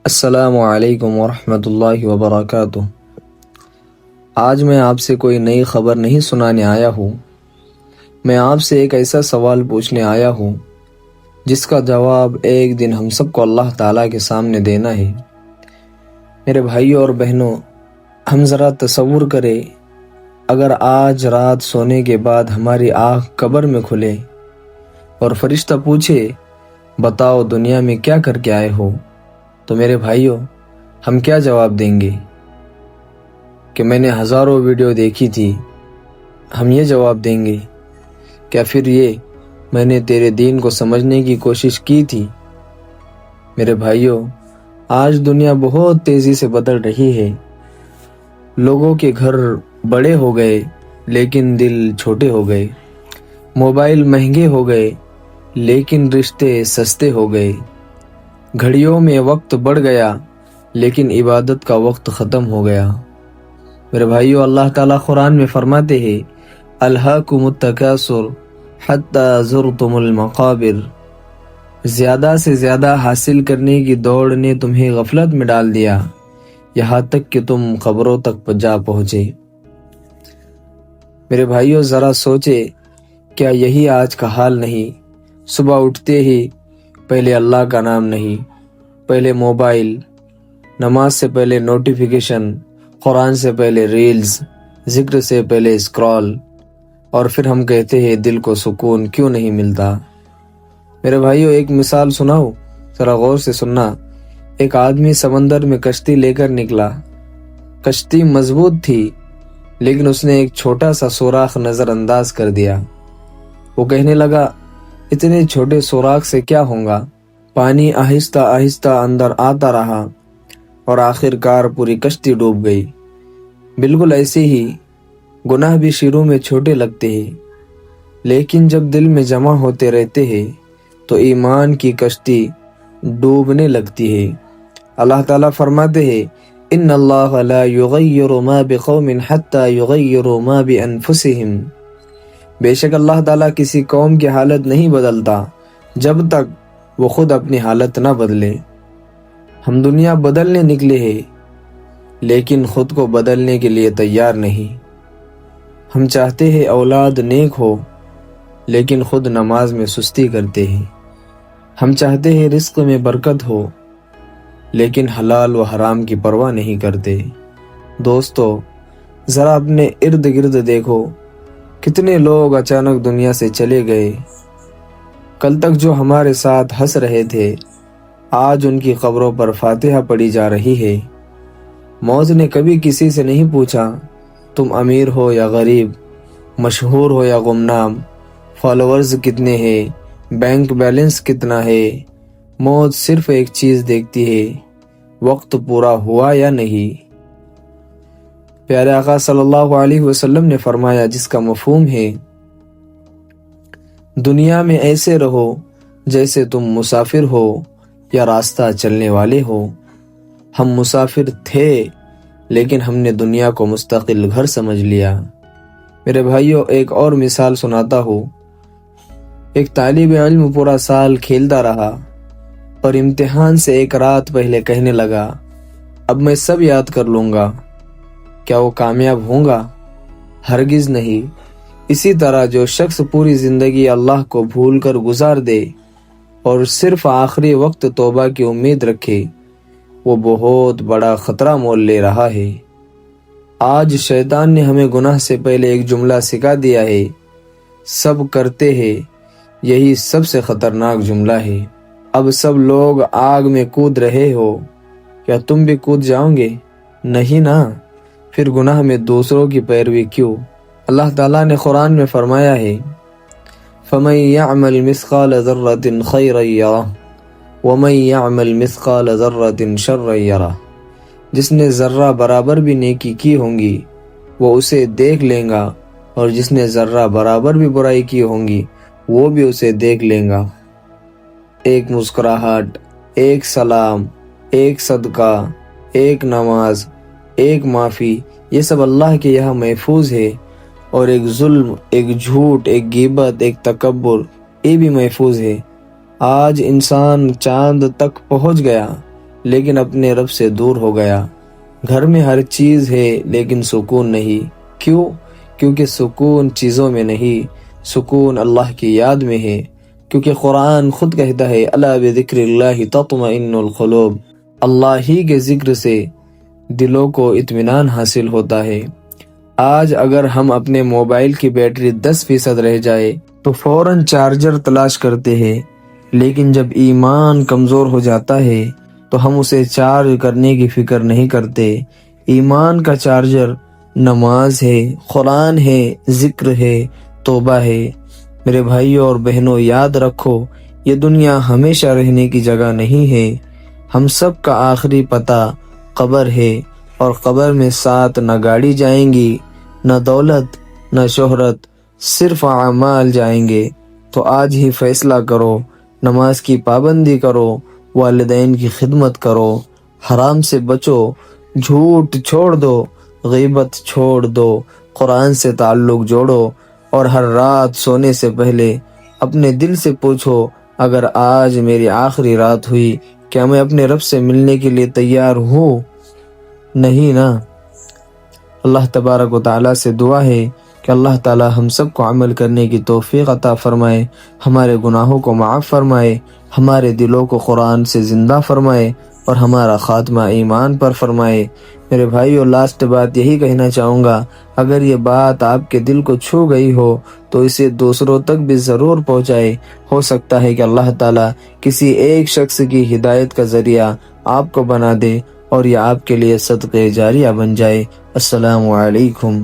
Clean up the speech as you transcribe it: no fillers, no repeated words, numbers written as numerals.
السلام علیکم ورحمۃ اللہ وبرکاتہ۔ آج میں آپ سے کوئی نئی خبر نہیں سنانے آیا ہوں، میں آپ سے ایک ایسا سوال پوچھنے آیا ہوں جس کا جواب ایک دن ہم سب کو اللہ تعالیٰ کے سامنے دینا ہے۔ میرے بھائیوں اور بہنوں، ہم ذرا تصور کریں، اگر آج رات سونے کے بعد ہماری آنکھ قبر میں کھلے اور فرشتہ پوچھے بتاؤ دنیا میں کیا کر کے آئے ہو، تو میرے بھائیوں ہم کیا جواب دیں گے کہ میں نے ہزاروں ویڈیو دیکھی تھی؟ ہم یہ جواب دیں گے کیا پھر یہ میں نے تیرے دین کو سمجھنے کی کوشش کی تھی؟ میرے بھائیوں، آج دنیا بہت تیزی سے بدل رہی ہے، لوگوں کے گھر بڑے ہو گئے لیکن دل چھوٹے ہو گئے، موبائل مہنگے ہو گئے لیکن رشتے سستے ہو گئے، گھڑیوں میں وقت بڑھ گیا لیکن عبادت کا وقت ختم ہو گیا۔ میرے بھائیو، اللہ تعالیٰ قرآن میں فرماتے ہیں الہاکم التکاثر حتی زرتم المقابر، زیادہ سے زیادہ حاصل کرنے کی دوڑ نے تمہیں غفلت میں ڈال دیا، یہاں تک کہ تم قبروں تک جا پہنچے۔ میرے بھائیو، ذرا سوچے، کیا یہی آج کا حال نہیں؟ صبح اٹھتے ہی پہلے اللہ کا نام نہیں، پہلے موبائل، نماز سے پہلے نوٹیفیکیشن، قرآن سے پہلے ریلز، ذکر سے پہلے اسکرال، اور پھر ہم کہتے ہیں دل کو سکون کیوں نہیں ملتا۔ میرے بھائیو، ایک مثال سناؤ، ذرا غور سے سننا۔ ایک آدمی سمندر میں کشتی لے کر نکلا، کشتی مضبوط تھی لیکن اس نے ایک چھوٹا سا سوراخ نظر انداز کر دیا۔ وہ کہنے لگا اتنے چھوٹے سوراخ سے کیا ہوگا؟ پانی آہستہ آہستہ اندر آتا رہا اور آخر کار پوری کشتی ڈوب گئی۔ بالکل ایسے ہی گناہ بھی شروع میں چھوٹے لگتے ہیں لیکن جب دل میں جمع ہوتے رہتے ہیں تو ایمان کی کشتی ڈوبنے لگتی ہے۔ اللہ تعالیٰ فرماتے ہیں ان اللہ لا یغیر ما بقوم حتی یغیروا ما بانفسہم، بے شک اللہ تعالیٰ کسی قوم کی حالت نہیں بدلتا جب تک وہ خود اپنی حالت نہ بدلے۔ ہم دنیا بدلنے نکلے ہیں لیکن خود کو بدلنے کے لیے تیار نہیں۔ ہم چاہتے ہیں اولاد نیک ہو لیکن خود نماز میں سستی کرتے ہیں۔ ہم چاہتے ہیں رزق میں برکت ہو لیکن حلال و حرام کی پرواہ نہیں کرتے۔ دوستو، ذرا اپنے ارد گرد دیکھو، کتنے لوگ اچانک دنیا سے چلے گئے۔ کل تک جو ہمارے ساتھ ہنس رہے تھے، آج ان کی قبروں پر فاتحہ پڑھی جا رہی ہے۔ موت نے کبھی کسی سے نہیں پوچھا تم امیر ہو یا غریب، مشہور ہو یا گمنام، فالوورز کتنے ہیں، بینک بیلنس کتنا ہے۔ موت صرف ایک چیز دیکھتی ہے، وقت پورا ہوا یا نہیں۔ پیارے آقا صلی اللہ علیہ وسلم نے فرمایا، جس کا مفہوم ہے دنیا میں ایسے رہو جیسے تم مسافر ہو یا راستہ چلنے والے ہو۔ ہم مسافر تھے لیکن ہم نے دنیا کو مستقل گھر سمجھ لیا۔ میرے بھائیوں، ایک اور مثال سناتا ہوں۔ ایک طالب علم پورا سال کھیلتا رہا اور امتحان سے ایک رات پہلے کہنے لگا اب میں سب یاد کر لوں گا۔ کیا وہ کامیاب ہوں گا؟ ہرگز نہیں۔ اسی طرح جو شخص پوری زندگی اللہ کو بھول کر گزار دے اور صرف آخری وقت توبہ کی امید رکھے، وہ بہت بڑا خطرہ مول لے رہا ہے۔ آج شیطان نے ہمیں گناہ سے پہلے ایک جملہ سکھا دیا ہے، سب کرتے ہیں، یہی سب سے خطرناک جملہ ہے۔ اب سب لوگ آگ میں کود رہے ہو، کیا تم بھی کود جاؤ گے؟ نہیں نا، پھر گناہ میں دوسروں کی پیروی کیوں؟ اللہ تعالیٰ نے قرآن میں فرمایا ہے فَمَن يَعْمَلْ مِثْقَالَ ذَرَّةٍ خَيْرًا يَرَهُ وَمَن يَعْمَلْ مِثْقَالَ ذَرَّةٍ شَرًّا يَرَهُ، جس نے ذرہ برابر بھی نیکی کی ہوں گی وہ اسے دیکھ لے گا، اور جس نے ذرہ برابر بھی برائی کی ہوں گی وہ بھی اسے دیکھ لے گا۔ ایک مسکراہٹ، ایک سلام، ایک صدقہ، ایک نماز، ایک معافی، یہ سب اللہ کے یہاں محفوظ ہے، اور ایک ظلم، ایک جھوٹ، ایک غیبت، ایک تکبر، یہ بھی محفوظ ہے۔ آج انسان چاند تک پہنچ گیا لیکن اپنے رب سے دور ہو گیا۔ گھر میں ہر چیز ہے لیکن سکون نہیں۔ کیوں؟ کیونکہ سکون چیزوں میں نہیں، سکون اللہ کی یاد میں ہے۔ کیونکہ قرآن خود کہتا ہے الا بذکر اللہ تطمئن القلوب، اللہ ہی کے ذکر سے دلوں کو اطمینان حاصل ہوتا ہے۔ آج اگر ہم اپنے موبائل کی بیٹری 10% رہ جائے تو فوراً چارجر تلاش کرتے ہیں، لیکن جب ایمان کمزور ہو جاتا ہے تو ہم اسے چارج کرنے کی فکر نہیں کرتے۔ ایمان کا چارجر نماز ہے، قرآن ہے، ذکر ہے، توبہ ہے۔ میرے بھائیوں اور بہنوں، یاد رکھو یہ دنیا ہمیشہ رہنے کی جگہ نہیں ہے۔ ہم سب کا آخری پتہ قبر ہے، اور قبر میں ساتھ نہ گاڑی جائیں گی، نہ دولت، نہ شہرت، صرف اعمال جائیں گے۔ تو آج ہی فیصلہ کرو، نماز کی پابندی کرو، والدین کی خدمت کرو، حرام سے بچو، جھوٹ چھوڑ دو، غیبت چھوڑ دو، قرآن سے تعلق جوڑو، اور ہر رات سونے سے پہلے اپنے دل سے پوچھو اگر آج میری آخری رات ہوئی کیا میں اپنے رب سے ملنے کے لیے تیار ہوں؟ نہیں نا؟ اللہ تبارک و تعالیٰ سے دعا ہے کہ اللہ تعالیٰ ہم سب کو عمل کرنے کی توفیق عطا فرمائے، ہمارے گناہوں کو معاف فرمائے، ہمارے دلوں کو قرآن سے زندہ فرمائے، اور ہمارا خاتمہ ایمان پر فرمائے۔ میرے بھائیو، لاسٹ بات یہی کہنا چاہوں گا، اگر یہ بات آپ کے دل کو چھو گئی ہو تو اسے دوسروں تک بھی ضرور پہنچائے۔ ہو سکتا ہے کہ اللہ تعالیٰ کسی ایک شخص کی ہدایت کا ذریعہ آپ کو بنا دے اور یہ آپ کے لیے صدقہ جاریہ بن جائے۔ السلام علیکم۔